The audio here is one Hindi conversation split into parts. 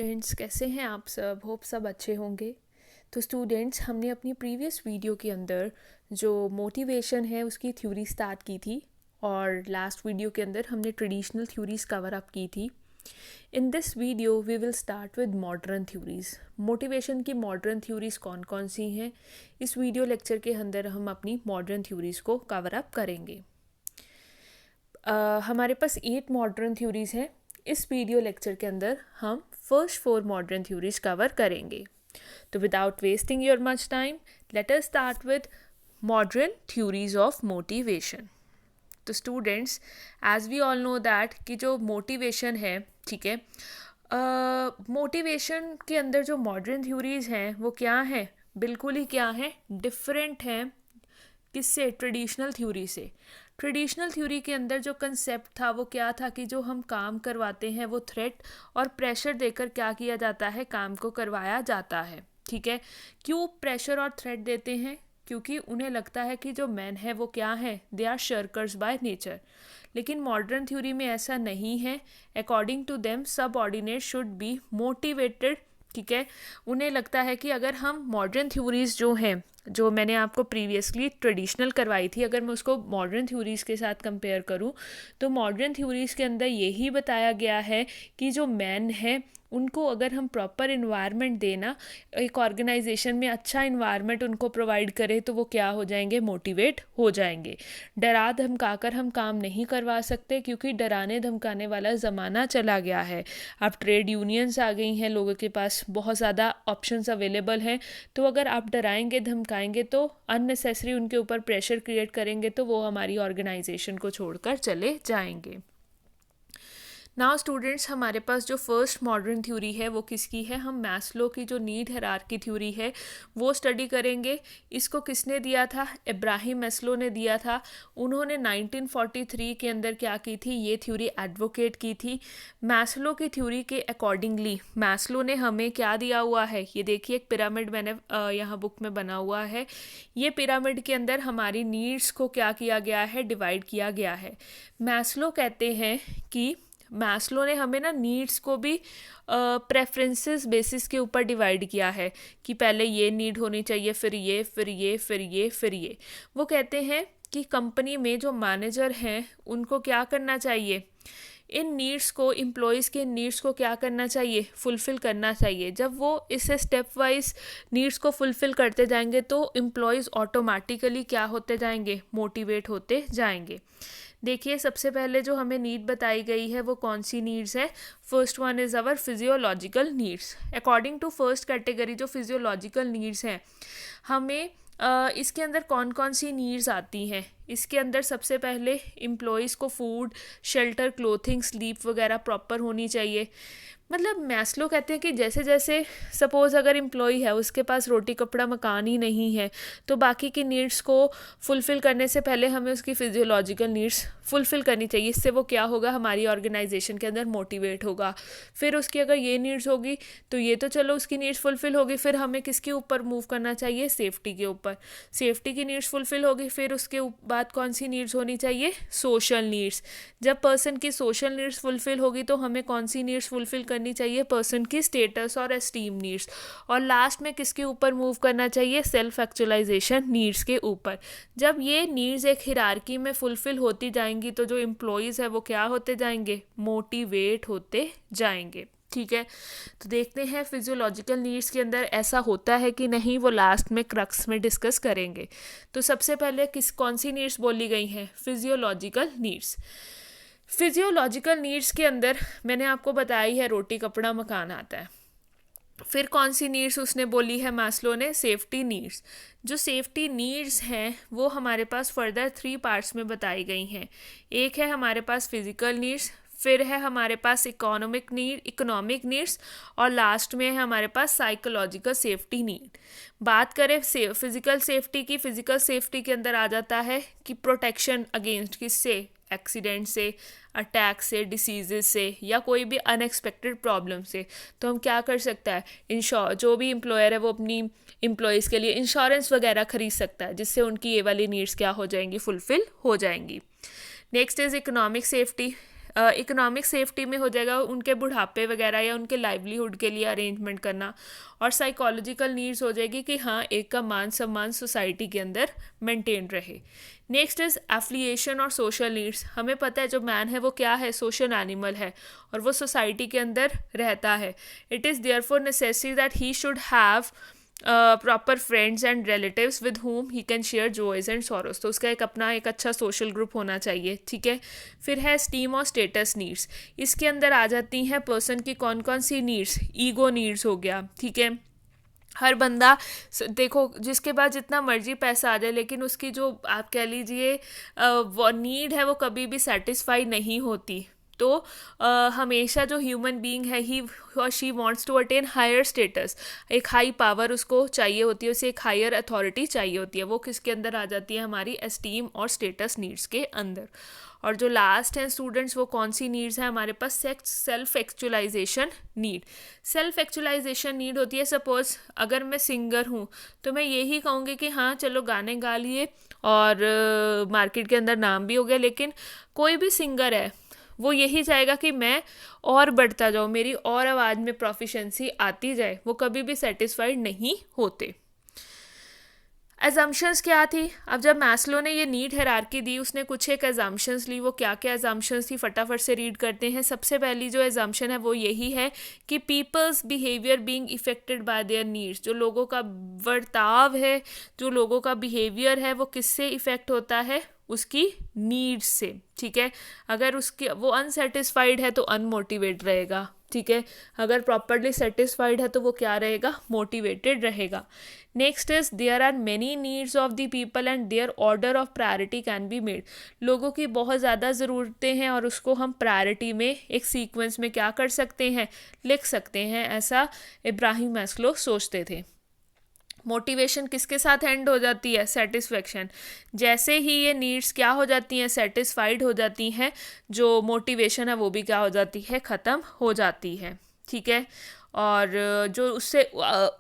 स्टूडेंट्स, कैसे हैं आप सब? होप सब अच्छे होंगे। तो स्टूडेंट्स, हमने अपनी प्रीवियस वीडियो के अंदर जो मोटिवेशन है उसकी थ्योरी स्टार्ट की थी और लास्ट वीडियो के अंदर हमने ट्रेडिशनल थ्योरीज कवर अप की थी। In this video we will start with modern theories. Motivation की मॉडर्न थ्योरीज कौन कौन सी हैं, इस वीडियो लेक्चर के अंदर हम अपनी मॉडर्न थ्योरीज को कवर अप करेंगे। हमारे पास 8 मॉडर्न थ्योरीज हैं। इस वीडियो लेक्चर के अंदर हम फर्स्ट 4 मॉडर्न थ्योरीज कवर करेंगे। तो without wasting your much time, let us start with modern theories of motivation. तो students, as we all know that कि जो मोटिवेशन है, ठीक है, मोटिवेशन के अंदर जो मॉडर्न थ्योरीज हैं वो क्या हैं? बिल्कुल ही क्या हैं, डिफरेंट हैं। किससे? ट्रेडिशनल थ्योरी से। ट्रेडिशनल थ्योरी के अंदर जो कंसेप्ट था वो क्या था कि जो हम काम करवाते हैं वो थ्रेट और प्रेशर देकर क्या किया जाता है, काम को करवाया जाता है। ठीक है, क्यों प्रेशर और थ्रेट देते हैं? क्योंकि उन्हें लगता है कि जो मैन है वो क्या है, they are shirkers by nature. लेकिन मॉडर्न थ्योरी में ऐसा नहीं है। According to them subordinate should be motivated. ठीक है, उन्हें लगता है कि अगर हम मॉडर्न थ्योरीज जो हैं, जो मैंने आपको प्रीवियसली ट्रेडिशनल करवाई थी, अगर मैं उसको मॉडर्न थ्योरीज़ के साथ कंपेयर करूं तो मॉडर्न थ्योरीज़ के अंदर यही बताया गया है कि जो मैन है उनको अगर हम प्रॉपर इन्वायरमेंट देना, एक ऑर्गेनाइजेशन में अच्छा इन्वायरमेंट उनको प्रोवाइड करें तो वो क्या हो जाएंगे, मोटिवेट हो जाएंगे। डरा धमका कर हम काम नहीं करवा सकते क्योंकि डराने धमकाने वाला ज़माना चला गया है। अब ट्रेड यूनियंस आ गई हैं, लोगों के पास बहुत ज़्यादा ऑप्शंस अवेलेबल हैं। तो अगर आप डराएंगे धमकाएंगे तो अननेसेसरी उनके ऊपर प्रेशर क्रिएट करेंगे तो वो हमारी ऑर्गेनाइजेशन को छोड़कर चले जाएंगे। नाउ स्टूडेंट्स, हमारे पास जो फर्स्ट मॉडर्न थ्योरी है वो किसकी है? हम मैस्लो की जो नीड हायरार्की थ्योरी है वो स्टडी करेंगे। इसको किसने दिया था? इब्राहिम मैस्लो ने दिया था। उन्होंने 1943 के अंदर क्या की थी, ये थ्योरी एडवोकेट की थी। मैस्लो की थ्योरी के अकॉर्डिंगली मैस्लो ने हमें क्या दिया हुआ है, ये देखिए एक पिरामिड मैंने यहाँ बुक में बना हुआ है। ये पिरामिड के अंदर हमारी नीड्स को क्या किया गया है, डिवाइड किया गया है। मैस्लो कहते हैं कि मैस्लो ने हमें ना नीड्स को भी प्रेफरेंसेस बेसिस के ऊपर डिवाइड किया है कि पहले ये नीड होनी चाहिए, फिर ये, फिर ये, फिर ये, फिर ये। वो कहते हैं कि कंपनी में जो मैनेजर हैं उनको क्या करना चाहिए, इन नीड्स को, एम्प्लॉयज़ के नीड्स को क्या करना चाहिए, फुलफ़िल करना चाहिए। जब वो इसे स्टेप वाइज नीड्स को फुलफ़िल करते जाएंगे तो एम्प्लॉयज़ ऑटोमेटिकली क्या होते जाएंगे, मोटिवेट होते जाएंगे। देखिए, सबसे पहले जो हमें नीड बताई गई है वो कौन सी नीड्स है? First one is our physiological needs. According to first category जो फिजियोलॉजिकल नीड्स हैं, हमें इसके अंदर कौन कौन सी नीड्स आती हैं? इसके अंदर सबसे पहले एम्प्लॉयज़ को फूड, शेल्टर, क्लोथिंग, स्लीप वगैरह प्रॉपर होनी चाहिए। मतलब मैस्लो कहते हैं कि जैसे जैसे सपोज़ अगर एम्प्लॉय है उसके पास रोटी कपड़ा मकान ही नहीं है तो बाकी की नीड्स को फुलफ़िल करने से पहले हमें उसकी फिजियोलॉजिकल नीड्स फुलफ़िल करनी चाहिए। इससे वो क्या होगा, हमारी ऑर्गेनाइजेशन के अंदर मोटिवेट होगा। फिर उसकी अगर ये नीड्स होगी तो ये तो चलो उसकी नीड्स फुलफ़िल होगी, फिर हमें किसके ऊपर मूव करना चाहिए, सेफ्टी के ऊपर। सेफ्टी की नीड्स फुलफ़िल होगी, फिर उसके बाद कौन सी नीड्स होनी चाहिए, सोशल नीड्स। जब पर्सन की सोशल नीड्स फुलफ़िल होगी तो हमें कौन सी नीड्स फुलफ़िल करनी चाहिए, पर्सन की स्टेटस और एस्टीम नीड्स। और लास्ट में किसके ऊपर मूव करना चाहिए, सेल्फ एक्चुअलाइजेशन नीड्स के ऊपर। जब ये नीड्स एक हिरार्की में फुलफ़िल होती जाएंगी तो जो एम्प्लॉयज़ है वो क्या होते जाएंगे, मोटिवेट होते जाएंगे। ठीक है, तो देखते हैं फिजियोलॉजिकल नीड्स के अंदर ऐसा होता है कि नहीं, वो लास्ट में क्रक्स में डिस्कस करेंगे। तो सबसे पहले कौन सी नीड्स बोली गई हैं, फिजियोलॉजिकल नीड्स। फिजियोलॉजिकल नीड्स के अंदर मैंने आपको बताई है रोटी कपड़ा मकान आता है। फिर कौन सी नीड्स उसने बोली है मैस्लो ने, सेफ्टी नीड्स। जो सेफ्टी नीड्स हैं वो हमारे पास फर्दर 3 पार्ट्स में बताई गई हैं। एक है हमारे पास फिजिकल नीड्स, फिर है हमारे पास इकोनॉमिक नीड्स, और लास्ट में है हमारे पास साइकोलॉजिकल सेफ्टी नीड। बात करें फिजिकल सेफ्टी की, फिजिकल सेफ्टी के अंदर आ जाता है कि प्रोटेक्शन अगेंस्ट किससे, एक्सीडेंट से, अटैक से, डिसीज़ से, या कोई भी अनएक्सपेक्टेड प्रॉब्लम से। तो हम क्या कर सकता है, जो भी एम्प्लॉयर है वो अपनी एम्प्लॉयज़ के लिए इंश्योरेंस वगैरह खरीद सकता है जिससे उनकी ये वाली नीड्स क्या हो जाएंगी, फुलफ़िल हो जाएंगी। Next is economic safety. Economic safety में हो जाएगा उनके बुढ़ापे वगैरह या उनके लाइवलीहुड के लिए अरेंजमेंट करना, और साइकोलॉजिकल नीड्स हो जाएगी कि हाँ एक का मान सम्मान सोसाइटी के अंदर मेंटेन रहे। नेक्स्ट इज़ एफिलिएशन और सोशल नीड्स। हमें पता है जो मैन है वो क्या है, सोशल एनिमल है और वो सोसाइटी के अंदर रहता है। It is therefore necessary that he should have proper friends and relatives with whom he can share joys and sorrows। तो उसका एक अपना एक अच्छा सोशल ग्रुप होना चाहिए, ठीक है। फिर है स्टीम और स्टेटस नीड्स। इसके अंदर आ जाती हैं पर्सन की कौन कौन सी नीड्स, ईगो नीड्स हो गया, ठीक है। हर बंदा देखो जिसके पास जितना मर्जी पैसा आ जाए लेकिन उसकी जो आप कह लीजिए वो नीड है वो कभी भी सेटिस्फाई नहीं होती। तो हमेशा जो ह्यूमन बीइंग है ही और she wants to attain higher status, एक हाई पावर उसको चाहिए होती है, उसे एक हायर अथॉरिटी चाहिए होती है। वो किसके अंदर आ जाती है, हमारी एस्टीम और स्टेटस नीड्स के अंदर। और जो लास्ट हैं स्टूडेंट्स वो कौन सी नीड्स हैं हमारे पास, self actualisation need. Self actualisation need होती है, सपोज अगर मैं सिंगर हूँ तो मैं यही कहूँगी कि हाँ चलो गाने गा लिए और मार्केट के अंदर नाम भी हो गया, लेकिन कोई भी सिंगर है वो यही चाहेगा कि मैं और बढ़ता जाऊँ, मेरी और आवाज़ में प्रोफिशेंसी आती जाए, वो कभी भी सेटिस्फाइड नहीं होते। एजम्पशंस क्या थी, अब जब मैस्लो ने ये नीड हायरार्की दी उसने कुछ एक एजम्पशंस ली। वो क्या क्या एजम्पशंस थी फटाफट से रीड करते हैं। सबसे पहली जो एजम्पशन है वो यही है कि peoples behaviour being affected by there needs. जो लोगों का बर्ताव है, जो लोगों का बिहेवियर है वो किससे इफ़ेक्ट होता है, उसकी नीड्स से, ठीक है। अगर उसकी वो अनसेटिस्फाइड है तो अनमोटिवेट रहेगा, ठीक है। अगर प्रॉपरली सेटिस्फाइड है तो वो क्या रहेगा, मोटिवेटेड रहेगा। Next is there are many needs of the people and their order of priority can be made. लोगों की बहुत ज़्यादा ज़रूरतें हैं और उसको हम प्रायोरिटी में एक सीक्वेंस में क्या कर सकते हैं, लिख सकते हैं, ऐसा इब्राहिम मैस्लो सोचते थे। मोटिवेशन किसके साथ एंड हो जाती है, सेटिस्फेक्शन। जैसे ही ये नीड्स क्या हो जाती हैं, सेटिस्फाइड हो जाती हैं, जो मोटिवेशन है वो भी क्या हो जाती है, ख़त्म हो जाती है, ठीक है। और जो उससे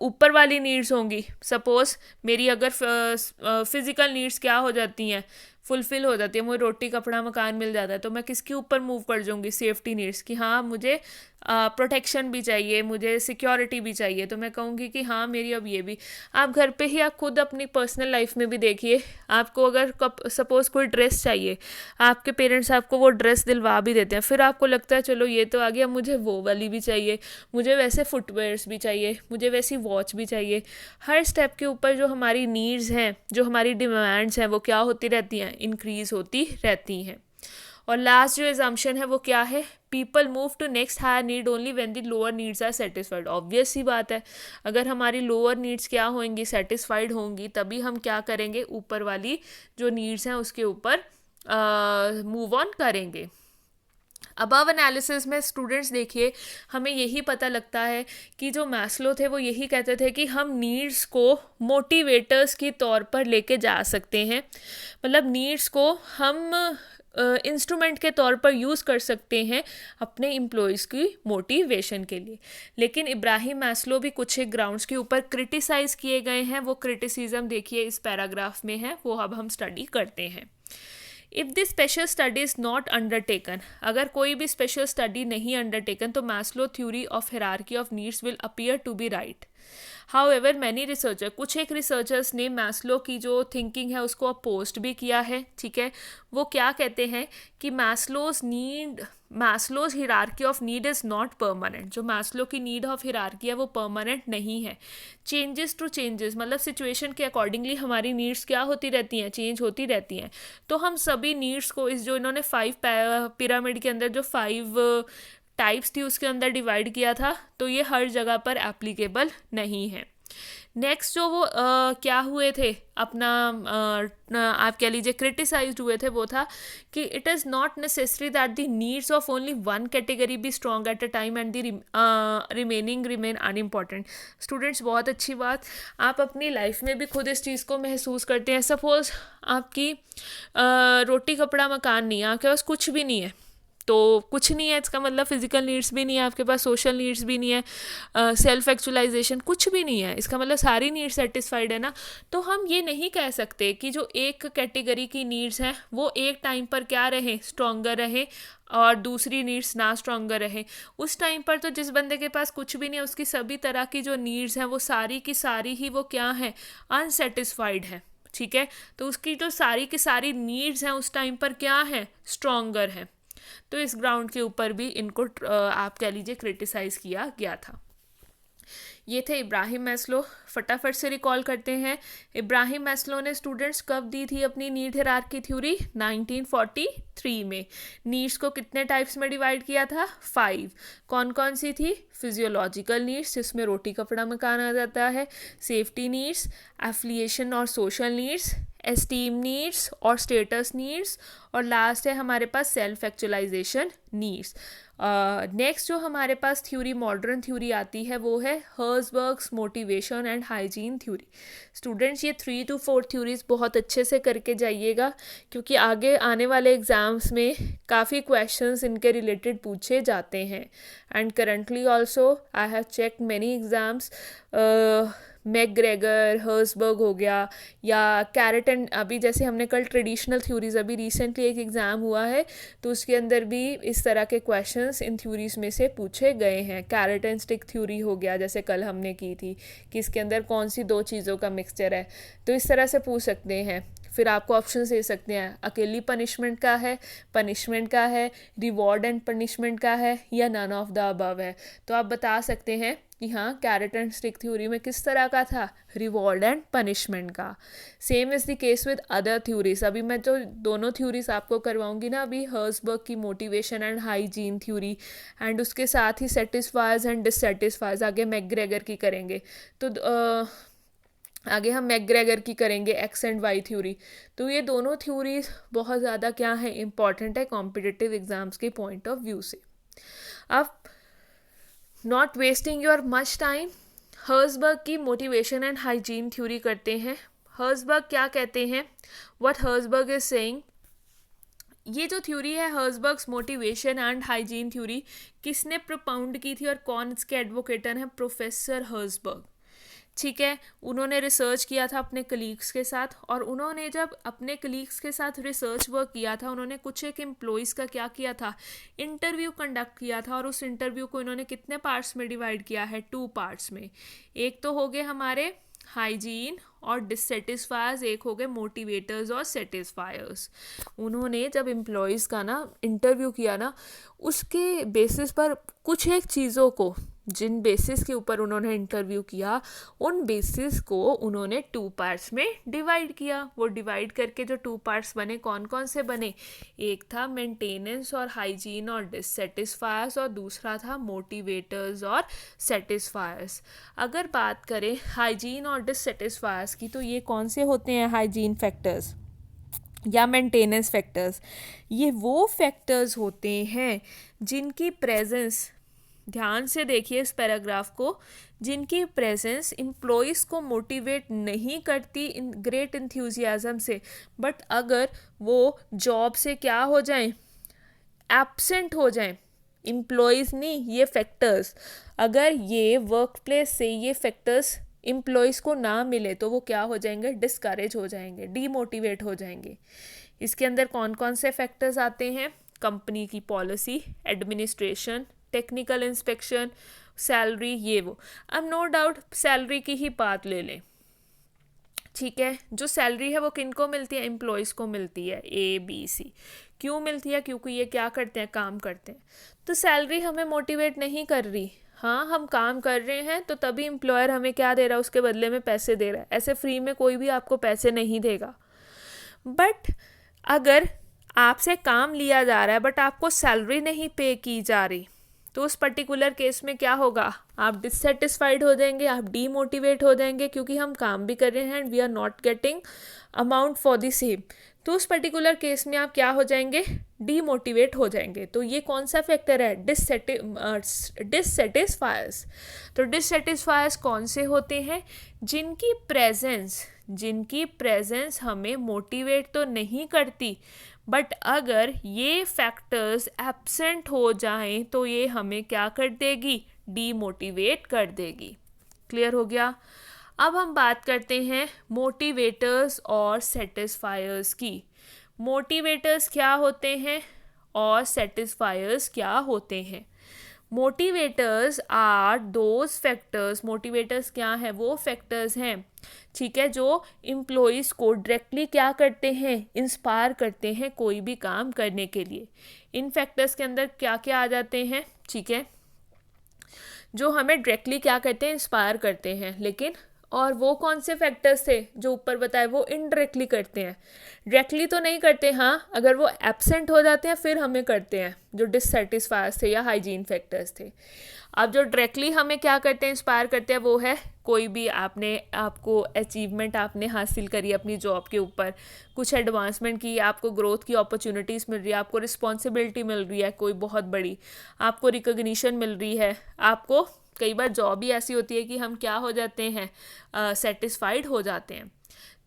ऊपर वाली नीड्स होंगी, सपोज़ मेरी अगर फिज़िकल नीड्स क्या हो जाती हैं, फुलफ़िल हो जाती है, मुझे रोटी कपड़ा मकान मिल जाता है, तो मैं किसके ऊपर मूव कर जाऊँगी, सेफ्टी नीड्स की। हाँ मुझे प्रोटेक्शन भी चाहिए, मुझे सिक्योरिटी भी चाहिए, तो मैं कहूँगी कि हाँ मेरी अब ये भी। आप घर पे ही आप खुद अपनी पर्सनल लाइफ में भी देखिए, आपको अगर सपोज़ कोई ड्रेस चाहिए, आपके पेरेंट्स आपको वो ड्रेस दिलवा भी देते हैं, फिर आपको लगता है चलो ये तो आ गया, मुझे वो वाली भी चाहिए, मुझे वैसे फुटवेयर्स भी चाहिए, मुझे वैसी वॉच भी चाहिए। हर स्टेप के ऊपर जो हमारी नीड्स हैं, जो हमारी डिमांड्स हैं वो क्या होती रहती हैं, इंक्रीज़ होती रहती हैं। और लास्ट जो एजम्पशन है वो क्या है, people move to next higher need only when the lower needs are satisfied. Obvious सी बात है, अगर हमारी लोअर नीड्स क्या होंगी, सेटिस्फाइड होंगी, तभी हम क्या करेंगे, ऊपर वाली जो नीड्स हैं उसके ऊपर मूव ऑन करेंगे। अबव एनालिसिस में स्टूडेंट्स देखिए हमें यही पता लगता है कि जो मैस्लो थे वो यही कहते थे कि हम नीड्स को मोटिवेटर्स के तौर पर लेके जा सकते हैं, मतलब नीड्स को हम इंस्ट्रूमेंट के तौर पर यूज़ कर सकते हैं अपने एम्प्लॉयज़ की मोटिवेशन के लिए। लेकिन इब्राहिम मैस्लो भी कुछ एक ग्राउंड्स के ऊपर क्रिटिसाइज़ किए गए हैं, वो क्रिटिसिज्म देखिए इस पैराग्राफ में है, वो अब हम स्टडी करते हैं। If this special study is not undertaken, अगर कोई भी स्पेशल स्टडी नहीं अंडरटेकन तो Maslow theory of hierarchy of needs will appear to be right. However many researcher, कुछ एक रिसर्चर्स ने मैस्लो की जो थिंकिंग है उसको अपोस्ट भी किया है, ठीक है। वो क्या कहते हैं कि Maslow's hierarchy of need is not permanent. जो मैस्लो की नीड ऑफ हायरार्की है वो परमानेंट नहीं है, चेंजेस टू चेंजेस, मतलब सिचुएशन के अकॉर्डिंगली हमारी नीड्स क्या होती रहती हैं, चेंज होती रहती हैं। तो हम सभी नीड्स को इस जो इन्होंने 5 पिरामिड के अंदर जो 5 टाइप्स थी उसके अंदर डिवाइड किया था, तो ये हर जगह पर एप्लीकेबल नहीं है। नेक्स्ट जो वो क्या हुए थे अपना आप कह लीजिए क्रिटिसाइज्ड हुए थे, वो था कि it is not necessary that the needs of only one category be strong at a time and the remaining remain unimportant. Students बहुत अच्छी बात, आप अपनी लाइफ में भी खुद इस चीज़ को महसूस करते हैं। सपोज़ आपकी रोटी कपड़ा मकान नहीं है, आपके पास कुछ भी नहीं है, तो कुछ नहीं है, इसका मतलब फिजिकल नीड्स भी नहीं है आपके पास, सोशल नीड्स भी नहीं है, सेल्फ एक्चुअलाइजेशन कुछ भी नहीं है, इसका मतलब सारी नीड्स सेटिस्फाइड है ना। तो हम ये नहीं कह सकते कि जो एक कैटेगरी की नीड्स हैं वो एक टाइम पर क्या रहे, स्ट्रॉन्गर रहे, और दूसरी नीड्स ना स्ट्रॉन्गर रहे। उस टाइम पर तो जिस बंदे के पास कुछ भी नहीं है उसकी सभी तरह की जो नीड्स हैं वो सारी की सारी ही वो क्या हैं, अनसेटिस्फाइड हैं। ठीक है, तो उसकी जो सारी की सारी नीड्स हैं उस टाइम पर क्या हैं, स्ट्रॉन्गर हैं। तो इस ग्राउंड के ऊपर भी इनको आप कह लीजिए क्रिटिसाइज़ किया गया था। ये थे इब्राहिम मैस्लो। फटाफट से रिकॉल करते हैं, इब्राहिम मैस्लो ने स्टूडेंट्स कब दी थी अपनी नीड हायरार्की थ्योरी, 1943 में। नीड्स को कितने टाइप्स में डिवाइड किया था, 5। कौन कौन सी थी, फिजियोलॉजिकल नीड्स जिसमें रोटी कपड़ा मकान आ जाता है, सेफ्टी नीड्स, एफिलिएशन और सोशल नीड्स, एस्टीम नीड्स और स्टेटस नीड्स, और लास्ट है हमारे पास सेल्फ एक्चुअलाइजेशन नीड्स। नेक्स्ट जो हमारे पास थ्योरी, मॉडर्न थ्योरी आती है वो है Herzberg's motivation and hygiene theory. Students ये 3 to 4 थ्योरीज बहुत अच्छे से करके जाइएगा, क्योंकि आगे आने वाले एग्ज़ाम्स में काफ़ी क्वेश्चंस इनके रिलेटेड पूछे जाते हैं। And currently also I have check many exams, McGregor, Herzberg हो गया, या कैरेट एंड, अभी जैसे हमने कल ट्रेडिशनल थ्योरीज, अभी रिसेंटली एक एग्ज़ाम हुआ है तो उसके अंदर भी इस तरह के क्वेश्चंस इन थ्योरीज में से पूछे गए हैं। कैरेट एंड स्टिक थ्योरी हो गया जैसे कल हमने की थी, कि इसके अंदर कौन सी दो चीज़ों का मिक्सचर है, तो इस तरह से पूछ सकते हैं। फिर आपको ऑप्शन दे सकते हैं, अकेली पनिशमेंट का है, पनिशमेंट का है, रिवॉर्ड एंड पनिशमेंट का है, या नन ऑफ द अबव है। तो आप बता सकते हैं कि हाँ, कैरेट एंड स्टिक थ्योरी में किस तरह का था, रिवॉर्ड एंड पनिशमेंट का। Same is the case with other theories. अभी मैं जो दोनों थ्योरीज आपको करवाऊंगी ना, अभी हर्जबर्ग की motivation and hygiene theory, and उसके साथ ही सेटिस्फायर्स एंड डिससेटिस्फायर्स, आगे मैकग्रेगर की करेंगे। तो आगे हम मैकग्रेगर की करेंगे, एक्स एंड वाई थ्योरी। तो ये दोनों थ्योरीज बहुत ज़्यादा क्या है, इंपॉर्टेंट है कॉम्पिटिटिव एग्जाम्स के पॉइंट ऑफ व्यू से। अब not wasting your much time, Herzberg की मोटिवेशन एंड हाइजीन थ्योरी करते हैं। हर्जबर्ग क्या कहते हैं, व्हाट हर्जबर्ग इज सेइंग, ये जो थ्योरी है Herzberg's motivation and hygiene theory, किसने प्रोपाउंड की थी और कौन इसके एडवोकेटर हैं, प्रोफेसर हर्जबर्ग। ठीक है, उन्होंने रिसर्च किया था अपने कलीग्स के साथ, और उन्होंने जब अपने कलीग्स के साथ रिसर्च वर्क किया था, उन्होंने कुछ एक एम्प्लॉइज़ का क्या किया था, इंटरव्यू कंडक्ट किया था। और उस इंटरव्यू को इन्होंने कितने पार्ट्स में डिवाइड किया है, 2 पार्ट्स में। एक तो हो गए हमारे हाइजीन और डिससेटिस्फायर्स, एक हो गए मोटिवेटर्स और सेटिस्फायर्स। उन्होंने जब एम्प्लॉयज़ का ना इंटरव्यू किया ना, उसके बेसिस पर कुछ एक चीज़ों को, जिन बेसिस के ऊपर उन्होंने इंटरव्यू किया, उन बेसिस को उन्होंने 2 पार्ट्स में डिवाइड किया। वो डिवाइड करके जो 2 पार्ट्स बने, कौन कौन से बने, एक था मेंटेनेंस और हाइजीन और डिससेटिस्फायर्स, और दूसरा था मोटिवेटर्स और सेटिस्फायर्स। अगर बात करें हाइजीन और डिससेटिस्फायर्स की, तो ये कौन से होते हैं हाइजीन फैक्टर्स या मेंटेनेंस फैक्टर्स, ये वो फैक्टर्स होते हैं जिनकी प्रेजेंस, ध्यान से देखिए इस पैराग्राफ को, जिनकी प्रेजेंस एम्प्लॉइज़ को मोटिवेट नहीं करती इन ग्रेट इंथ्यूजियाज्म से, बट अगर वो जॉब से क्या हो जाएं, एब्सेंट हो जाएं, एम्प्लॉइज़ नहीं, ये फैक्टर्स, अगर ये वर्क प्लेस से ये फैक्टर्स एम्प्लॉइज़ को ना मिले तो वो क्या हो जाएंगे, डिस्करेज हो जाएंगे, डीमोटिवेट हो जाएंगे। इसके अंदर कौन कौन से फैक्टर्स आते हैं, कंपनी की policy, administration, technical inspection, salary, ये वो। अब नो डाउट सैलरी की ही बात ले लें, ठीक है, जो सैलरी है वो किन को मिलती है, एम्प्लॉयज़ को मिलती है, ABC। क्यों मिलती है, क्योंकि ये क्या करते हैं, काम करते हैं। तो सैलरी हमें मोटिवेट नहीं कर रही, हाँ हम काम कर रहे हैं तो तभी एम्प्लॉयर हमें क्या दे रहा है, उसके बदले में पैसे दे रहा है। ऐसे फ्री में कोई भी आपको पैसे नहीं देगा। बट अगर आपसे काम लिया जा रहा है बट आपको सैलरी नहीं पे की जा रही, तो उस पर्टिकुलर केस में क्या होगा, आप डिससेटिस्फाइड हो जाएंगे, आप डीमोटिवेट हो जाएंगे, क्योंकि हम काम भी कर रहे हैं and we are not getting amount for the same. तो उस पर्टिकुलर केस में आप क्या हो जाएंगे, डीमोटिवेट हो जाएंगे। तो ये कौन सा फैक्टर है, डिससेटिस्फायर्स। तो डिससेटिस्फायर्स कौन से होते हैं, जिनकी प्रेजेंस हमें मोटिवेट तो नहीं करती बट अगर ये फैक्टर्स एब्सेंट हो जाएं तो ये हमें क्या कर देगी, डीमोटिवेट कर देगी। क्लियर हो गया। अब हम बात करते हैं मोटिवेटर्स और सेटिस्फायर्स की। मोटिवेटर्स क्या होते हैं और सेटिस्फायर्स क्या होते हैं। Motivators are those factors, motivators क्या हैं, वो फैक्टर्स हैं, ठीक है, जो एम्प्लॉयज़ को डायरेक्टली क्या करते हैं, इंस्पायर करते हैं कोई भी काम करने के लिए। इन फैक्टर्स के अंदर क्या क्या आ जाते हैं, ठीक है, जो हमें डायरेक्टली क्या करते हैं, इंस्पायर करते हैं। लेकिन और वो कौन से फैक्टर्स थे जो ऊपर बताए, वो इनडायरेक्टली करते हैं, डायरेक्टली तो नहीं करते। हाँ, अगर वो एब्सेंट हो जाते हैं फिर हमें करते हैं, जो डिससेटिस्फायर्स थे या हाइजीन फैक्टर्स थे। अब जो डायरेक्टली हमें क्या करते हैं, इंस्पायर करते हैं, वो है कोई भी आपको अचीवमेंट आपने हासिल करी अपनी जॉब के ऊपर, कुछ एडवांसमेंट की, आपको ग्रोथ की अपॉर्चुनिटीज़ मिल रही है, आपको रिस्पॉन्सिबिलिटी मिल रही है कोई बहुत बड़ी, आपको रिकॉग्निशन मिल रही है, आपको कई बार जॉब ही ऐसी होती है कि हम क्या हो जाते हैं, सेटिस्फाइड हो जाते हैं।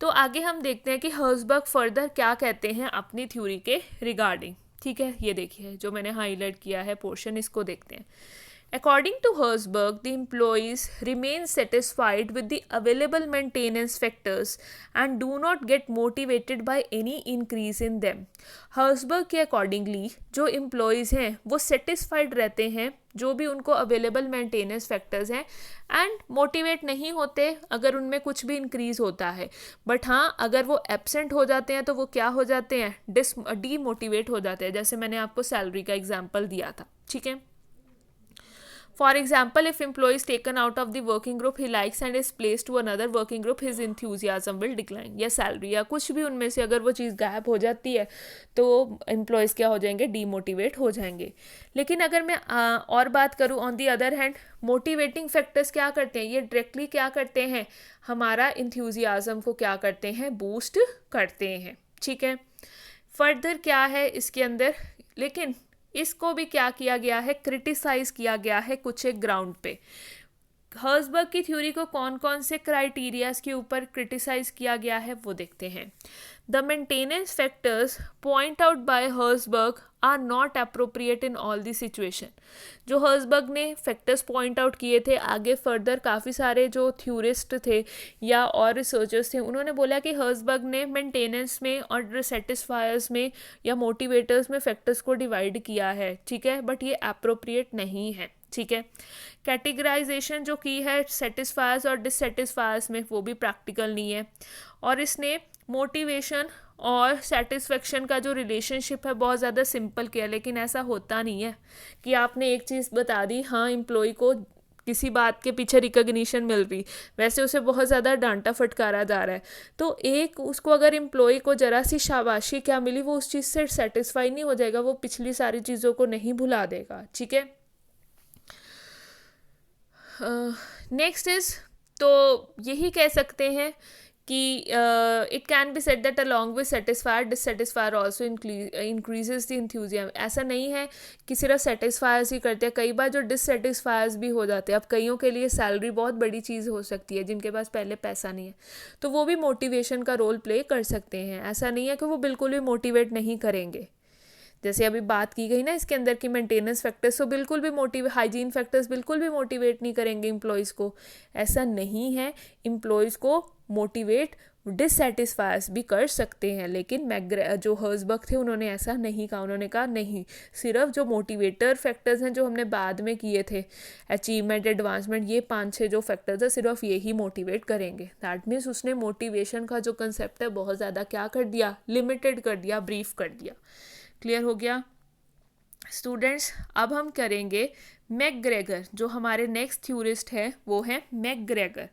तो आगे हम देखते हैं कि हर्ज़बर्ग फर्दर क्या कहते हैं अपनी थ्योरी के रिगार्डिंग। ठीक है, ये देखिए जो मैंने हाईलाइट किया है पोर्शन, इसको देखते हैं। According to Herzberg, the employees remain satisfied with the available maintenance factors and do not get motivated by any increase in them. Herzberg के accordingly जो employees हैं वो satisfied रहते हैं जो भी उनको available maintenance factors हैं and motivate नहीं होते अगर उनमें कुछ भी increase होता है। बट हाँ, अगर वो absent हो जाते हैं तो वो क्या हो जाते हैं, demotivate हो जाते हैं, जैसे मैंने आपको सैलरी का एग्जाम्पल दिया था। ठीक है, For example, if employee is taken out of the working group he likes and is placed to another working group, his enthusiasm will decline. या सैलरी या कुछ भी उनमें से अगर वो चीज़ गायब हो जाती है तो एम्प्लॉयज़ क्या हो जाएंगे, डीमोटिवेट हो जाएंगे। लेकिन अगर मैं और बात करूँ, on the other hand motivating factors क्या करते हैं, ये डायरेक्टली क्या करते हैं, हमारा इंथ्यूजियाज़म को क्या करते हैं, बूस्ट करते हैं। ठीक है, फर्दर क्या है इसके अंदर, लेकिन इसको भी क्या किया गया है, क्रिटिसाइज किया गया है कुछ एक ग्राउंड पे। हर्ज़बर्ग की थ्योरी को कौन कौन से क्राइटेरियाज के ऊपर क्रिटिसाइज किया गया है वो देखते हैं। The maintenance factors point out by Herzberg are not appropriate in all the situation. जो हर्ज़बर्ग ने फैक्टर्स पॉइंट आउट किए थे, आगे फर्दर काफ़ी सारे जो थ्योरिस्ट थे या और रिसर्चर्स थे उन्होंने बोला कि हर्ज़बर्ग ने मेंटेनेंस में और सेटिस्फायर्स में या मोटिवेटर्स में फैक्टर्स को डिवाइड किया है। ठीक है, बट ये अप्रोप्रिएट नहीं है। ठीक है, कैटेगराइजेशन जो की है सेटिस्फायर्स और डिससेटिस्फायर्स में वो भी प्रैक्टिकल नहीं है, और इसने मोटिवेशन और सेटिस्फेक्शन का जो रिलेशनशिप है बहुत ज़्यादा सिंपल किया। लेकिन ऐसा होता नहीं है कि आपने एक चीज़ बता दी, हाँ एम्प्लॉय को किसी बात के पीछे रिकॉग्निशन मिल रही, वैसे उसे बहुत ज़्यादा डांटा फटकारा जा रहा है, तो एक उसको अगर एम्प्लॉय को ज़रा सी शाबाशी क्या मिली वो उस चीज़ से सेटिस्फाई नहीं हो जाएगा, वो पिछली सारी चीज़ों को नहीं भुला देगा। ठीक है, नेक्स्ट इज, तो यही कह सकते हैं कि it can be said that along with satisfier dissatisfier also increases the enthusiasm. ऐसा नहीं है कि सिर्फ सेटिस्फायर्स ही करते हैं, कई बार जो डिससेटिस्फायर्स भी हो जाते हैं। अब कईयों के लिए सैलरी बहुत बड़ी चीज़ हो सकती है जिनके पास पहले पैसा नहीं है, तो वो भी मोटिवेशन का रोल प्ले कर सकते हैं। ऐसा नहीं है कि वो बिल्कुल भी मोटिवेट नहीं करेंगे। जैसे अभी बात की गई ना इसके अंदर की मेंटेनेंस फैक्टर्स, तो बिल्कुल भी हाइजीन फैक्टर्स बिल्कुल भी मोटिवेट नहीं करेंगे एम्प्लॉयज़ को। ऐसा नहीं है, एम्प्लॉयज़ को मोटिवेट डिससेटिस्फायर्स भी कर सकते हैं। लेकिन जो हर्ज़बर्ग थे उन्होंने ऐसा नहीं कहा, उन्होंने कहा नहीं, सिर्फ जो मोटिवेटर फैक्टर्स हैं जो हमने बाद में किए थे, अचीवमेंट, एडवांसमेंट, ये 5-6 जो फैक्टर्स हैं सिर्फ ये ही मोटिवेट करेंगे। दैट मीन्स उसने मोटिवेशन का जो कंसेप्ट है बहुत ज़्यादा क्या कर दिया, लिमिटेड कर दिया, ब्रीफ कर दिया। क्लियर हो गया स्टूडेंट्स। अब हम करेंगे मैकग्रेगर, जो हमारे नेक्स्ट थ्योरिस्ट है वो है मैकग्रेगर।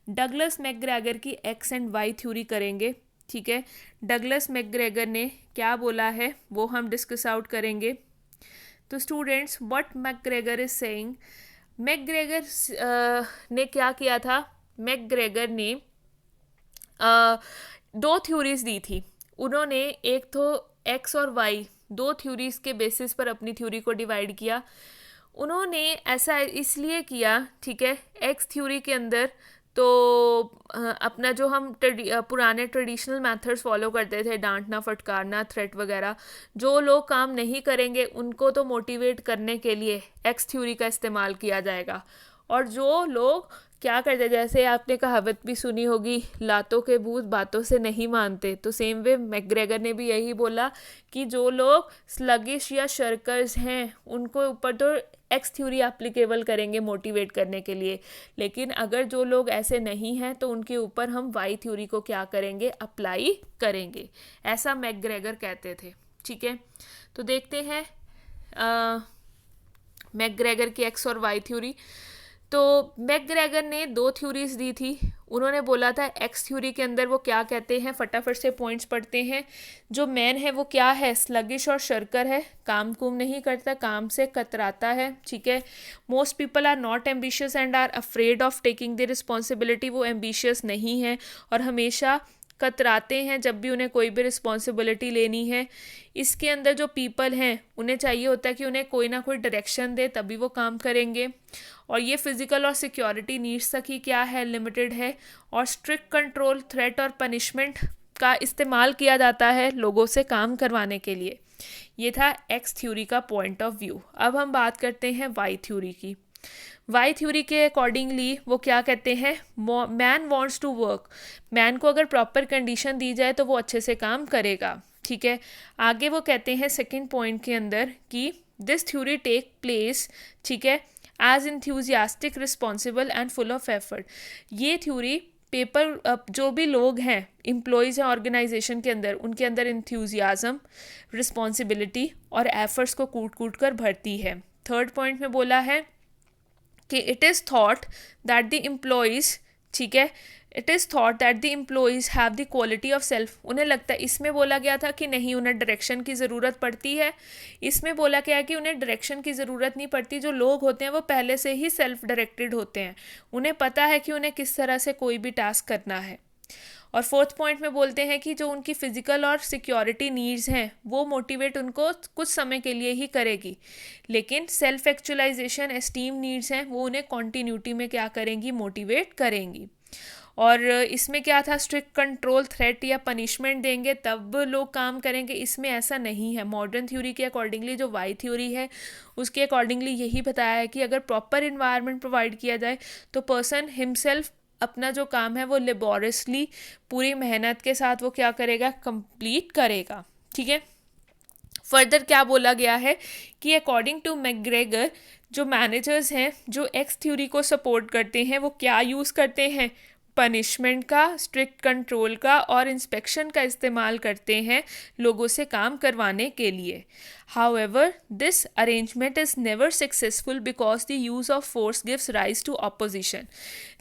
डगलस मैकग्रेगर की एक्स एंड वाई थ्योरी करेंगे। ठीक है, डगलस मैकग्रेगर ने क्या बोला है वो हम डिस्कस आउट करेंगे। तो students, what McGregor is saying, McGregor ने क्या किया था, मैकग्रेगर ने 2 थ्योरीज दी थी। उन्होंने एक तो एक्स और वाई 2 थ्योरीज के बेसिस पर अपनी थ्योरी को डिवाइड किया। उन्होंने ऐसा इसलिए किया, ठीक है, एक्स थ्योरी के अंदर तो अपना जो हम पुराने ट्रेडिशनल मेथड्स फॉलो करते थे, डांटना, फटकारना, थ्रेट वगैरह, जो लोग काम नहीं करेंगे उनको तो मोटिवेट करने के लिए एक्स थ्योरी का इस्तेमाल किया जाएगा। और जो लोग क्या करते, जैसे आपने कहावत भी सुनी होगी, लातों के भूत बातों से नहीं मानते, तो सेम वे मैकग्रेगर ने भी यही बोला कि जो लोग स्लगिश या शर्कर्स हैं उनको ऊपर तो एक्स थ्योरी एप्लीकेबल करेंगे मोटिवेट करने के लिए, लेकिन अगर जो लोग ऐसे नहीं हैं तो उनके ऊपर हम वाई थ्योरी को क्या करेंगे, अप्लाई करेंगे। ऐसा मैकग्रेगर कहते थे। ठीक है, तो देखते हैं मैकग्रेगर की एक्स और वाई थ्योरी। तो मैकग्रेगर ने 2 थ्योरीज दी थी। उन्होंने बोला था एक्स थ्योरी के अंदर वो क्या कहते हैं, फटाफट से पॉइंट्स पढ़ते हैं। जो मैन है वो क्या है, स्लगिश और शर्कर है, काम कुम नहीं करता, काम से कतराता है। ठीक है, most people are not ambitious and are afraid of taking the responsibility. वो एम्बिशियस नहीं है और हमेशा कतराते हैं जब भी उन्हें कोई भी रिस्पॉन्सिबिलिटी लेनी है। इसके अंदर जो पीपल हैं उन्हें चाहिए होता है कि उन्हें कोई ना कोई डायरेक्शन दे, तभी वो काम करेंगे। और ये फिजिकल और सिक्योरिटी नीड्स तक ही क्या है, लिमिटेड है। और स्ट्रिक्ट कंट्रोल, थ्रेट और पनिशमेंट का इस्तेमाल किया जाता है लोगों से काम करवाने के लिए। ये था एक्स थ्योरी का पॉइंट ऑफ व्यू। अब हम बात करते हैं वाई थ्योरी की। वाई थ्योरी के अकॉर्डिंगली वो क्या कहते हैं, man wants to work. Man को अगर प्रॉपर कंडीशन दी जाए तो वो अच्छे से काम करेगा। ठीक है, आगे वो कहते हैं सेकंड पॉइंट के अंदर कि दिस थ्योरी टेक प्लेस, ठीक है, as enthusiastic, responsible and full of effort. ये थ्योरी पेपर जो भी लोग हैं, एम्प्लॉयज़ हैं ऑर्गेनाइजेशन के अंदर, उनके अंदर इंथ्यूजियाज़म, रिस्पॉन्सिबिलिटी और एफर्ट्स को कूट कूट कर भरती है। थर्ड पॉइंट में बोला है कि it is thought that the employees, ठीक है, it is thought that the employees have the quality of self. उन्हें लगता है, इसमें बोला गया था कि नहीं उन्हें डायरेक्शन की ज़रूरत पड़ती है, इसमें बोला गया है कि उन्हें डायरेक्शन की ज़रूरत नहीं पड़ती। जो लोग होते हैं वो पहले से ही सेल्फ डायरेक्टेड होते हैं, उन्हें पता है कि उन्हें किस तरह से कोई भी टास्क करना है। और फोर्थ पॉइंट में बोलते हैं कि जो उनकी फ़िज़िकल और सिक्योरिटी नीड्स हैं वो मोटिवेट उनको कुछ समय के लिए ही करेगी, लेकिन सेल्फ एक्चुअलाइजेशन, एस्टीम नीड्स हैं वो उन्हें कॉन्टीन्यूटी में क्या करेंगी, मोटिवेट करेंगी। और इसमें क्या था, स्ट्रिक्ट कंट्रोल, थ्रेट या पनिशमेंट देंगे तब लोग काम करेंगे, इसमें ऐसा नहीं है। मॉडर्न थ्योरी के अकॉर्डिंगली जो वाई थ्योरी है उसके अकॉर्डिंगली यही बताया है कि अगर प्रॉपर इन्वायरमेंट प्रोवाइड किया जाए तो पर्सन हिमसेल्फ अपना जो काम है वो लेबोरियसली, पूरी मेहनत के साथ वो क्या करेगा, कंप्लीट करेगा। ठीक है, फर्दर क्या बोला गया है कि अकॉर्डिंग टू मैकग्रेगर जो मैनेजर्स हैं जो एक्स थ्योरी को सपोर्ट करते हैं वो क्या यूज़ करते हैं, पनिशमेंट का, स्ट्रिक्ट कंट्रोल का और इंस्पेक्शन का इस्तेमाल करते हैं लोगों से काम करवाने के लिए। However this arrangement is never successful because the use of force gives rise to opposition.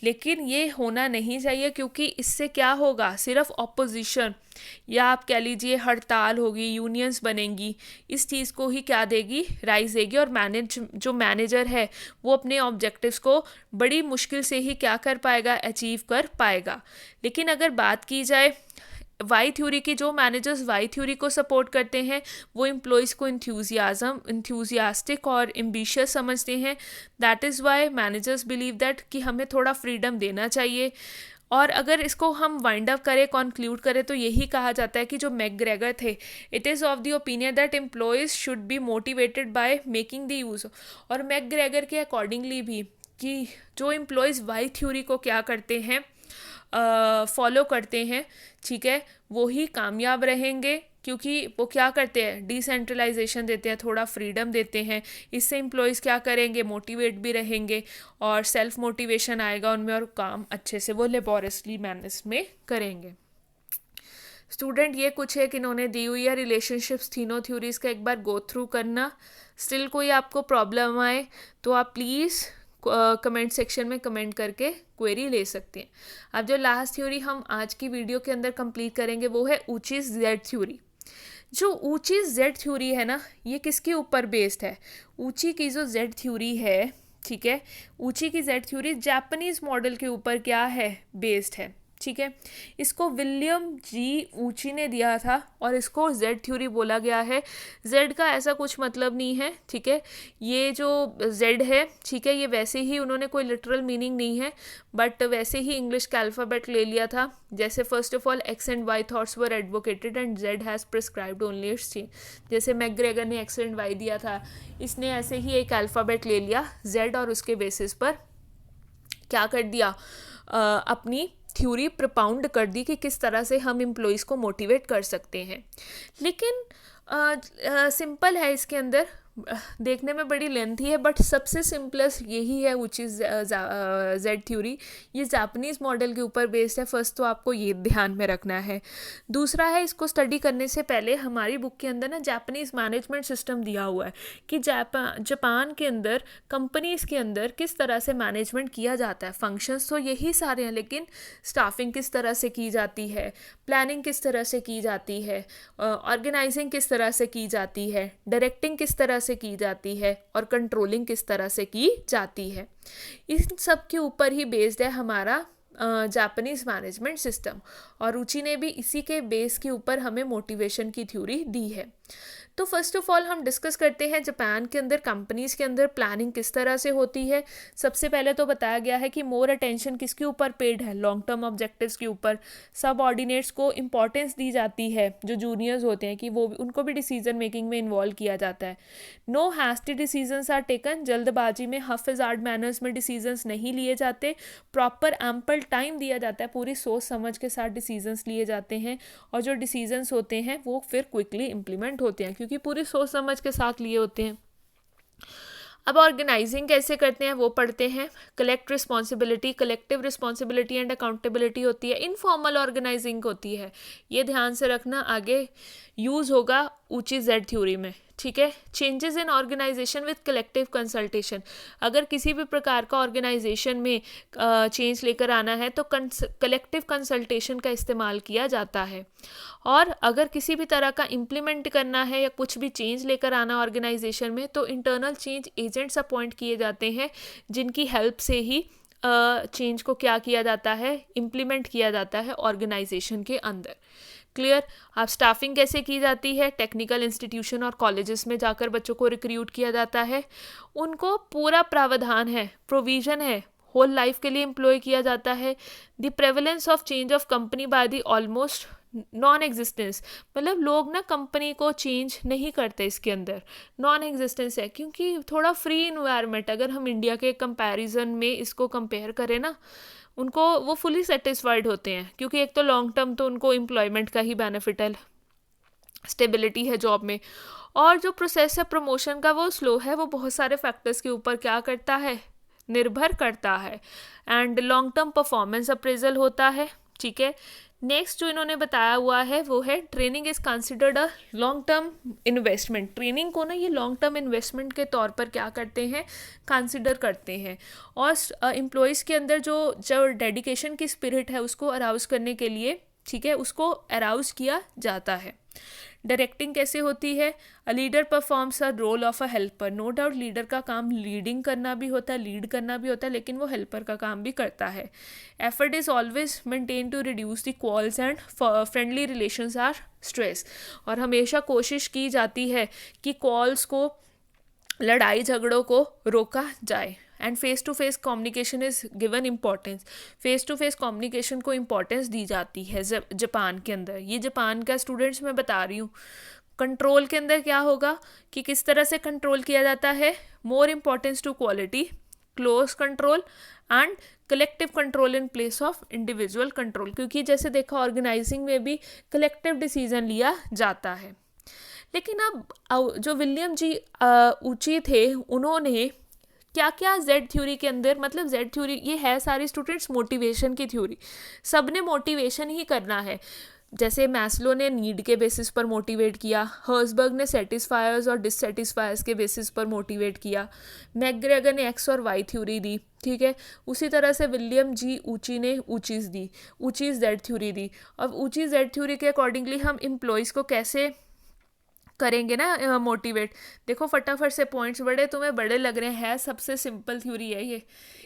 लेकिन ये होना नहीं चाहिए क्योंकि इससे क्या होगा, सिर्फ ऑपोजिशन या आप कह लीजिए हड़ताल होगी, यूनियंस बनेंगी, इस चीज़ को ही क्या देगी, राइज देगी। और जो मैनेजर है वो अपने ऑब्जेक्टिव्स को बड़ी मुश्किल से ही क्या कर पाएगा, अचीव कर पाएगा। लेकिन अगर बात की जाए वाई थ्योरी की, जो मैनेजर्स वाई थ्योरी को सपोर्ट करते हैं वो एम्प्लॉयज़ को इंथ्यूजियास्टिक और एम्बिशियस समझते हैं। That is why managers believe that कि हमें थोड़ा फ्रीडम देना चाहिए। और अगर इसको हम वाइंड अप करें, कंक्लूड करें, तो यही कहा जाता है कि जो मैकग्रेगर थे, it is of the opinion that employees should be motivated by making the use. और मैकग्रेगर के अकॉर्डिंगली भी कि जो एम्प्लॉयज़ वाई थ्योरी को क्या करते हैं, फॉलो करते हैं, ठीक है, वो ही कामयाब रहेंगे क्योंकि वो क्या करते हैं, डिसेंट्रलाइजेशन देते हैं, थोड़ा फ्रीडम देते हैं। इससे एम्प्लॉयज़ क्या करेंगे, मोटिवेट भी रहेंगे और सेल्फ मोटिवेशन आएगा उनमें और काम अच्छे से वो लेबोरियसली मैनेज में करेंगे। स्टूडेंट ये कुछ है कि इन्होंने दी हुई है रिलेशनशिप्स तीनों थ्योरीज़ का, एक बार गो थ्रू करना। स्टिल कोई आपको प्रॉब्लम आए तो आप प्लीज़ कमेंट सेक्शन में कमेंट करके क्वेरी ले सकते हैं। अब जो लास्ट थ्योरी हम आज की वीडियो के अंदर कंप्लीट करेंगे वो है ऊंचीज़ जेड थ्योरी। जो ऊंचीज़ जेड थ्योरी है ना, ये किसके ऊपर बेस्ड है, ऊंची की जो जेड थ्योरी है, ठीक है, ऊंची की जेड थ्योरी जापानीज़ मॉडल के ऊपर क्या है, बेस्ड है। ठीक है। इसको विलियम जी ऊची ने दिया था और इसको जेड थ्योरी बोला गया है। जेड का ऐसा कुछ मतलब नहीं है, ठीक है। ये जो जेड है, ठीक है, ये वैसे ही उन्होंने कोई लिटरल मीनिंग नहीं है, बट वैसे ही इंग्लिश का अल्फ़ाबेट ले लिया था। जैसे first of all X and Y thoughts were advocated and Z has prescribed only its change. जैसे मैकग्रेगर ने एक्स एंड वाई दिया था, इसने ऐसे ही एक अल्फ़ाबेट ले लिया जेड और उसके बेसिस पर क्या कर दिया, अपनी थ्योरी प्रपाउंड कर दी कि किस तरह से हम एम्प्लॉइज़ को मोटिवेट कर सकते हैं। लेकिन सिंपल है, इसके अंदर देखने में बड़ी लेंथी है, बट सबसे सिंपलेस्ट यही है विच इज़ जेड थ्योरी। ये जापानीज़ मॉडल के ऊपर बेस्ड है। फर्स्ट तो आपको ये ध्यान में रखना है। दूसरा है, इसको स्टडी करने से पहले हमारी बुक के अंदर ना जापानीज़ मैनेजमेंट सिस्टम दिया हुआ है कि जापान के अंदर कंपनीज़ के अंदर किस तरह से मैनेजमेंट किया जाता है। फंक्शंस तो यही सारे हैं, लेकिन स्टाफिंग किस तरह से की जाती है, प्लानिंग किस तरह से की जाती है, ऑर्गेनाइजिंग किस तरह से की जाती है, डायरेक्टिंग किस तरह से की जाती है और कंट्रोलिंग किस तरह से की जाती है। इन सब के ऊपर ही बेस्ड है हमारा जापानीज़ मैनेजमेंट सिस्टम, और रुचि ने भी इसी के बेस के ऊपर हमें मोटिवेशन की थ्योरी दी है। तो फर्स्ट ऑफ ऑल हम डिस्कस करते हैं जापान के अंदर कंपनीज़ के अंदर प्लानिंग किस तरह से होती है। सबसे पहले तो बताया गया है कि मोर अटेंशन किसके ऊपर पेड है, लॉन्ग टर्म ऑब्जेक्टिव्स के ऊपर। सब ऑर्डिनेट्स को इंपॉर्टेंस दी जाती है, जो जूनियर्स होते हैं कि वो उनको भी डिसीजन मेकिंग में इन्वॉल्व किया जाता है। No hasty decisions are taken, जल्दबाजी में हफिजार्ड मैनर्स में डिसीजंस नहीं लिए जाते। प्रॉपर एम्पल टाइम दिया जाता है, पूरी सोच समझ के साथ डिसीजंस लिए जाते हैं, और जो डिसीजंस होते हैं वो फिर क्विकली इम्प्लीमेंट होते हैं क्योंकि पूरी सोच समझ के साथ लिए होते हैं। अब ऑर्गेनाइजिंग कैसे करते हैं वो पढ़ते हैं। Collect responsibility, collective responsibility and accountability होती है। इनफॉर्मल ऑर्गेनाइजिंग होती है, ये ध्यान से रखना, आगे यूज़ होगा ऊंची जेड थ्योरी में, ठीक है। Changes in organisation with collective consultation, अगर किसी भी प्रकार का ऑर्गेनाइजेशन में चेंज लेकर आना है तो कलेक्टिव कंसल्टेशन का इस्तेमाल किया जाता है। और अगर किसी भी तरह का इम्प्लीमेंट करना है या कुछ भी चेंज लेकर आना ऑर्गेनाइजेशन में, तो इंटरनल चेंज एजेंट्स अपॉइंट किए जाते हैं, जिनकी हेल्प से ही चेंज को क्या किया जाता है, इम्प्लीमेंट किया जाता है ऑर्गेनाइजेशन के अंदर। क्लियर। अब स्टाफिंग कैसे की जाती है, टेक्निकल इंस्टीट्यूशन और कॉलेजेस में जाकर बच्चों को रिक्रूट किया जाता है। उनको पूरा प्रावधान है, प्रोविज़न है, होल लाइफ के लिए एम्प्लॉय किया जाता है। The prevalence of change of company by the almost non existence, मतलब लोग ना कंपनी को चेंज नहीं करते, इसके अंदर नॉन एग्जिस्टेंस है क्योंकि थोड़ा फ्री इन्वायरमेंट, अगर हम इंडिया के कंपैरिजन में इसको कंपेयर करें ना, उनको वो फुली सेटिस्फाइड होते हैं क्योंकि एक तो लॉन्ग टर्म तो उनको एम्प्लॉयमेंट का ही बेनिफिट है, स्टेबिलिटी है जॉब में, और जो प्रोसेस है प्रमोशन का वो स्लो है, वो बहुत सारे फैक्टर्स के ऊपर क्या करता है, निर्भर करता है। And long term performance appraisal होता है, ठीक है। नेक्स्ट जो इन्होंने बताया हुआ है वो है training is considered a long term investment. Training को ना ये लॉन्ग टर्म इन्वेस्टमेंट के तौर पर क्या करते हैं, कंसिडर करते हैं। और एम्प्लॉयज़ के अंदर जो डेडिकेशन की स्पिरिट है उसको अराउज करने के लिए, ठीक है, उसको अराउज किया जाता है। डायरेक्टिंग कैसे होती है, a leader performs a role of a helper. No doubt leader का काम लीडिंग करना भी होता है, लीड करना भी होता है, लेकिन वो हेल्पर का काम भी करता है। Effort is always maintain to reduce the quarrels and friendly relations are stress, और हमेशा कोशिश की जाती है कि कॉल्स को, लड़ाई झगड़ों को रोका जाए। And face to face communication is given importance, face to face communication को इम्पोर्टेंस दी जाती है जापान के अंदर। ये जापान का स्टूडेंट्स मैं बता रही हूँ। कंट्रोल के अंदर क्या होगा कि किस तरह से कंट्रोल किया जाता है, more importance to quality, close control and collective control in place of individual control, क्योंकि जैसे देखा ऑर्गेनाइजिंग में भी कलेक्टिव डिसीजन लिया जाता है। लेकिन अब जो विलियम जी ऊची थे, उन्होंने क्या क्या जेड थ्योरी के अंदर, मतलब जेड थ्योरी ये है सारी स्टूडेंट्स मोटिवेशन की थ्योरी, सब ने मोटिवेशन ही करना है। जैसे मैस्लो ने नीड के बेसिस पर मोटिवेट किया, हर्सबर्ग ने सेटिस्फायर्स और डिससेटिस्फायर्स के बेसिस पर मोटिवेट किया, मैकग्रेगर ने एक्स और वाई थ्योरी दी, ठीक है। उसी तरह से विलियम जी ऊची ने ऊचीज़ दी, ऊचीज़ जेड थ्योरी दी। अब ऊची जेड थ्योरी के अकॉर्डिंगली हम एम्प्लॉयज़ को कैसे करेंगे ना मोटिवेट, देखो फटाफट से पॉइंट्स बड़े तुम्हें बड़े लग रहे हैं, सबसे सिंपल थ्योरी है ये।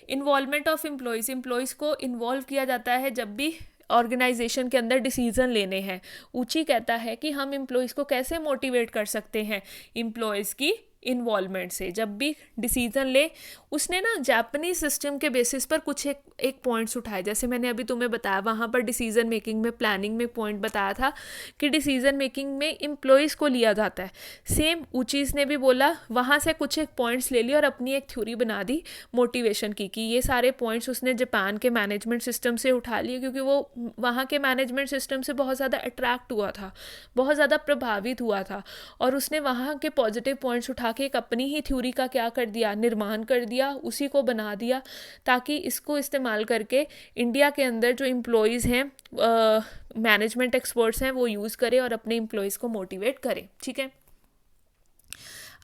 इन्वॉल्वमेंट ऑफ एम्प्लॉयज़, एम्प्लॉयज़ को इन्वॉल्व किया जाता है जब भी ऑर्गेनाइजेशन के अंदर डिसीजन लेने हैं। ऊची कहता है कि हम एम्प्लॉयज़ को कैसे मोटिवेट कर सकते हैं, एम्प्लॉयज़ की इन्वॉल्वमेंट से। जब भी डिसीजन ले, उसने ना जापानीज सिस्टम के बेसिस पर कुछ एक पॉइंट्स उठाए, जैसे मैंने अभी तुम्हें बताया वहाँ पर डिसीजन मेकिंग में, प्लानिंग में पॉइंट बताया था कि डिसीजन मेकिंग में एम्प्लॉयज़ को लिया जाता है। सेम ऊचीज़ ने भी बोला, वहाँ से कुछ एक पॉइंट्स ले लिए और अपनी एक थ्योरी बना दी मोटिवेशन की, कि ये सारे पॉइंट्स उसने जापान के मैनेजमेंट सिस्टम से उठा लिए, क्योंकि वो वहाँ के मैनेजमेंट सिस्टम से बहुत ज़्यादा अट्रैक्ट हुआ था, बहुत ज़्यादा प्रभावित हुआ था, और उसने वहाँ के पॉजिटिव पॉइंट्स उठा के एक अपनी ही थ्योरी का क्या कर दिया, निर्माण कर दिया, उसी को बना दिया, ताकि इसको इस्तेमाल करके इंडिया के अंदर जो एम्प्लॉयज़ हैं, मैनेजमेंट एक्सपर्ट्स हैं, वो यूज़ करें और अपने एम्प्लॉयज़ को मोटिवेट करें। ठीक है,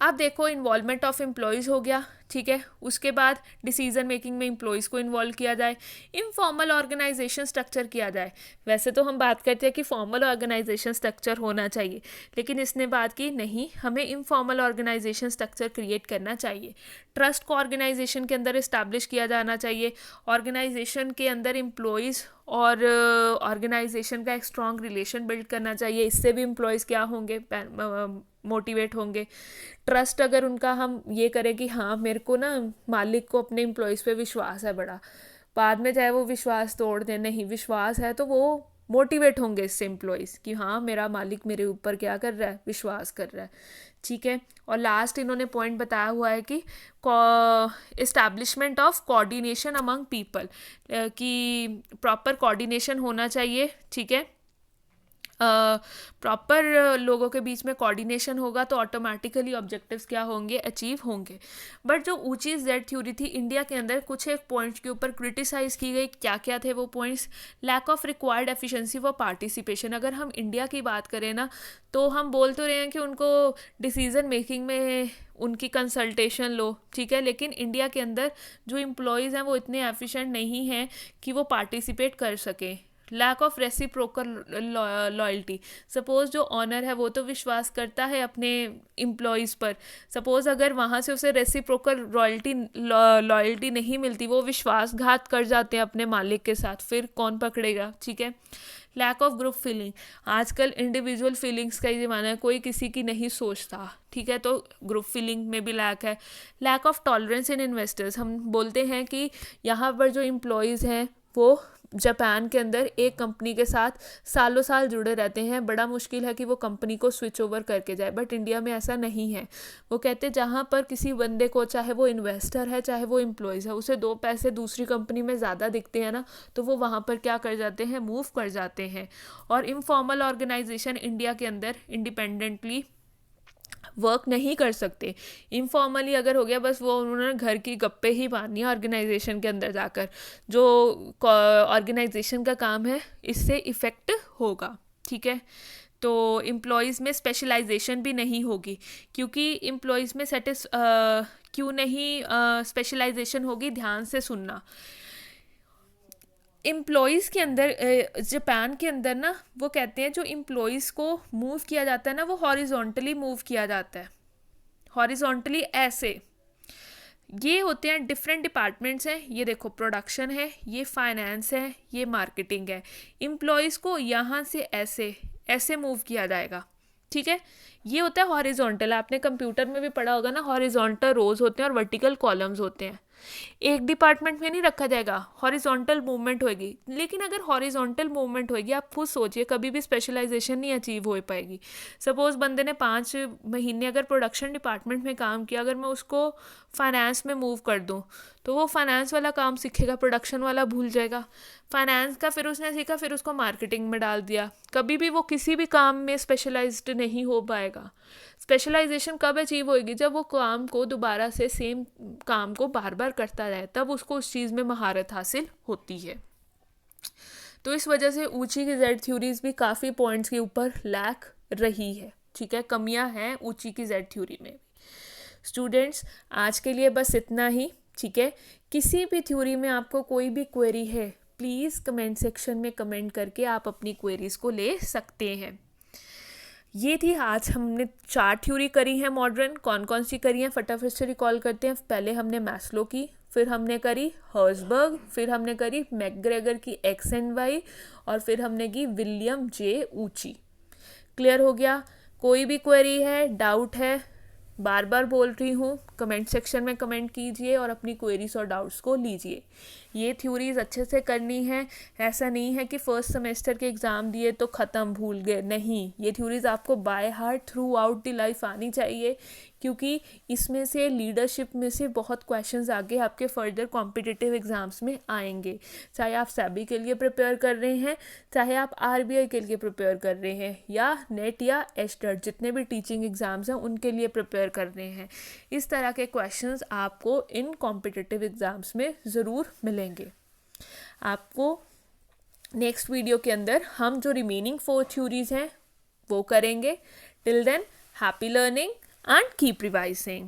आप देखो इन्वॉल्वमेंट ऑफ एम्प्लॉयज़ हो गया। ठीक है, उसके बाद डिसीजन मेकिंग में एम्प्लॉयज़ को इन्वॉल्व किया जाए, इनफॉर्मल ऑर्गेनाइजेशन स्ट्रक्चर किया जाए। वैसे तो हम बात करते हैं कि फॉर्मल ऑर्गेनाइजेशन स्ट्रक्चर होना चाहिए, लेकिन इसने बात की नहीं, हमें इनफॉर्मल ऑर्गेनाइजेशन स्ट्रक्चर क्रिएट करना चाहिए। ट्रस्ट को ऑर्गेनाइजेशन के अंदर इस्टेब्लिश किया जाना चाहिए। ऑर्गेनाइजेशन के अंदर एम्प्लॉयज़ और ऑर्गेनाइजेशन का एक स्ट्रॉन्ग रिलेशन बिल्ड करना चाहिए, इससे भी एम्प्लॉयज़ क्या होंगे, मोटिवेट होंगे। ट्रस्ट अगर उनका हम ये करें कि हाँ मेरे को ना मालिक को अपने एम्प्लॉयज़ पे विश्वास है बड़ा, बाद में चाहे वो विश्वास तोड़ दें, नहीं विश्वास है तो वो मोटिवेट होंगे इससे एम्प्लॉयज़ कि हाँ मेरा मालिक मेरे ऊपर क्या कर रहा है, विश्वास कर रहा है। ठीक है, और लास्ट इन्होंने पॉइंट बताया हुआ है कि establishment of coordination among people, कि प्रॉपर कोऑर्डिनेशन होना चाहिए। ठीक है, प्रॉपर लोगों के बीच में कोऑर्डिनेशन होगा तो ऑटोमेटिकली ऑब्जेक्टिव्स क्या होंगे, अचीव होंगे। बट जो ऊंची जेड थ्योरी थी, इंडिया के अंदर कुछ एक पॉइंट्स के ऊपर क्रिटिसाइज की गई। क्या क्या थे वो points? Lack of required efficiency for participation. अगर हम इंडिया की बात करें ना, तो हम बोल तो रहे हैं कि उनको डिसीजन मेकिंग में उनकी कंसल्टेशन लो, ठीक है, लेकिन इंडिया के अंदर जो एम्प्लॉयज़ हैं वो इतने एफिशिएंट नहीं हैं कि वो पार्टिसिपेट कर सकें। Lack of reciprocal loyalty. Suppose जो ऑनर है वो तो विश्वास करता है अपने एम्प्लॉयज़ पर, सपोज़ अगर वहाँ से उसे रेसिप्रोकल लॉयल्टी नहीं मिलती, वो विश्वासघात कर जाते हैं अपने मालिक के साथ, फिर कौन पकड़ेगा? ठीक है। Lack of group feeling. आजकल इंडिविजुअल फीलिंग्स का ही ज़माना है, कोई किसी की नहीं सोचता, ठीक है, तो ग्रुप फीलिंग में भी लैक है। Lack of tolerance in investors. हम बोलते हैं कि यहाँ पर जो एम्प्लॉयज़ हैं वो जापान के अंदर एक कंपनी के साथ सालों साल जुड़े रहते हैं, बड़ा मुश्किल है कि वो कंपनी को स्विच ओवर करके जाए। बट इंडिया में ऐसा नहीं है। वो कहते हैं जहाँ पर किसी बंदे को, चाहे वो इन्वेस्टर है चाहे वो एम्प्लॉयज़ है, उसे दो पैसे दूसरी कंपनी में ज़्यादा दिखते हैं ना, तो वो वहाँ पर क्या कर जाते हैं, मूव कर जाते हैं। और इनफॉर्मल ऑर्गेनाइजेशन इंडिया के अंदर इंडिपेंडेंटली वर्क नहीं कर सकते। इनफॉर्मली अगर हो गया, बस वो उन्होंने घर की गप्पे ही मारनी है ऑर्गेनाइजेशन के अंदर जाकर, जो ऑर्गेनाइजेशन का काम है इससे इफ़ेक्ट होगा। ठीक है, तो एम्प्लॉयज़ में स्पेशलाइजेशन भी नहीं होगी, क्योंकि एम्प्लॉयज़ में क्यों नहीं स्पेशलाइजेशन होगी, ध्यान से सुनना। एम्प्लॉयज़ के अंदर, जापान के अंदर ना, वो कहते हैं जो एम्प्लॉयज़ को मूव किया जाता है ना, वो हॉरिजॉन्टली मूव किया जाता है। हॉरिजॉन्टली ऐसे, ये होते हैं डिफरेंट डिपार्टमेंट्स हैं, ये देखो प्रोडक्शन है, ये फाइनेंस है, ये मार्केटिंग है। एम्प्लॉयज़ को यहाँ से ऐसे ऐसे मूव किया जाएगा। ठीक है, ये होता है हॉरिजॉन्टल। आपने कंप्यूटर में भी पढ़ा होगा ना, हॉरिजॉन्टल रोज होते हैं और वर्टिकल कॉलम्स होते हैं। एक डिपार्टमेंट में नहीं रखा जाएगा, हॉरिजॉन्टल मूवमेंट होएगी। लेकिन अगर हॉरिजॉन्टल मूवमेंट होएगी, आप खुद सोचिए, कभी भी स्पेशलाइजेशन नहीं अचीव हो पाएगी। सपोज बंदे ने 5 महीने अगर प्रोडक्शन डिपार्टमेंट में काम किया, अगर मैं उसको फाइनेंस में मूव कर दूं, तो वो फाइनेंस वाला काम सीखेगा, प्रोडक्शन वाला भूल जाएगा। फाइनेंस का फिर उसने सीखा, फिर उसको मार्केटिंग में डाल दिया, कभी भी वो किसी भी काम में स्पेशलाइज्ड नहीं हो पाएगा। स्पेशलाइजेशन कब अचीव होएगी? जब वो काम को दोबारा से, सेम काम को बार बार करता रहे, तब उसको उस चीज़ में महारत हासिल होती है। तो इस वजह से ऊंची की जेड थ्योरीज भी काफ़ी पॉइंट्स के ऊपर लैक रही है। ठीक है, कमियां हैं ऊंची की जेड थ्योरी में। स्टूडेंट्स, आज के लिए बस इतना ही। ठीक है, किसी भी थ्योरी में आपको कोई भी क्वेरी है, प्लीज़ कमेंट सेक्शन में कमेंट करके आप अपनी क्वेरीज को ले सकते हैं। ये थी आज हमने 4 थ्योरी करी हैं मॉडर्न। कौन कौन सी करी हैं फटाफट से रिकॉल करते हैं। पहले हमने मैस्लो की, फिर हमने करी हर्सबर्ग, फिर हमने करी मैकग्रेगर की एक्स एंड वाई, और फिर हमने की विलियम जे ऊची। क्लियर हो गया? कोई भी क्वेरी है, डाउट है, बार बार बोल रही हूँ, कमेंट सेक्शन में कमेंट कीजिए और अपनी क्वेरीज और डाउट्स को लीजिए। ये थ्योरीज अच्छे से करनी है। ऐसा नहीं है कि फर्स्ट सेमेस्टर के एग्ज़ाम दिए तो ख़त्म, भूल गए, नहीं। ये थ्योरीज आपको by heart through out the life आनी चाहिए, क्योंकि इसमें से लीडरशिप में से बहुत क्वेश्चंस आगे आपके फर्दर कॉम्पिटिटिव एग्ज़ाम्स में आएंगे। चाहे आप सेबी के लिए प्रिपेयर कर रहे हैं, चाहे आप आरबीआई के लिए प्रिपेयर कर रहे हैं, या नेट या एस्टेट, जितने भी टीचिंग एग्ज़ाम्स हैं उनके लिए प्रिपेयर कर रहे हैं। इस तरह के क्वेश्चंस आपको इन कॉम्पिटिटिव एग्ज़ाम्स में ज़रूर मिलेंगे। आपको नेक्स्ट वीडियो के अंदर हम जो रिमेनिंग 4 थ्योरीज हैं वो करेंगे। Till then, happy learning and keep revising.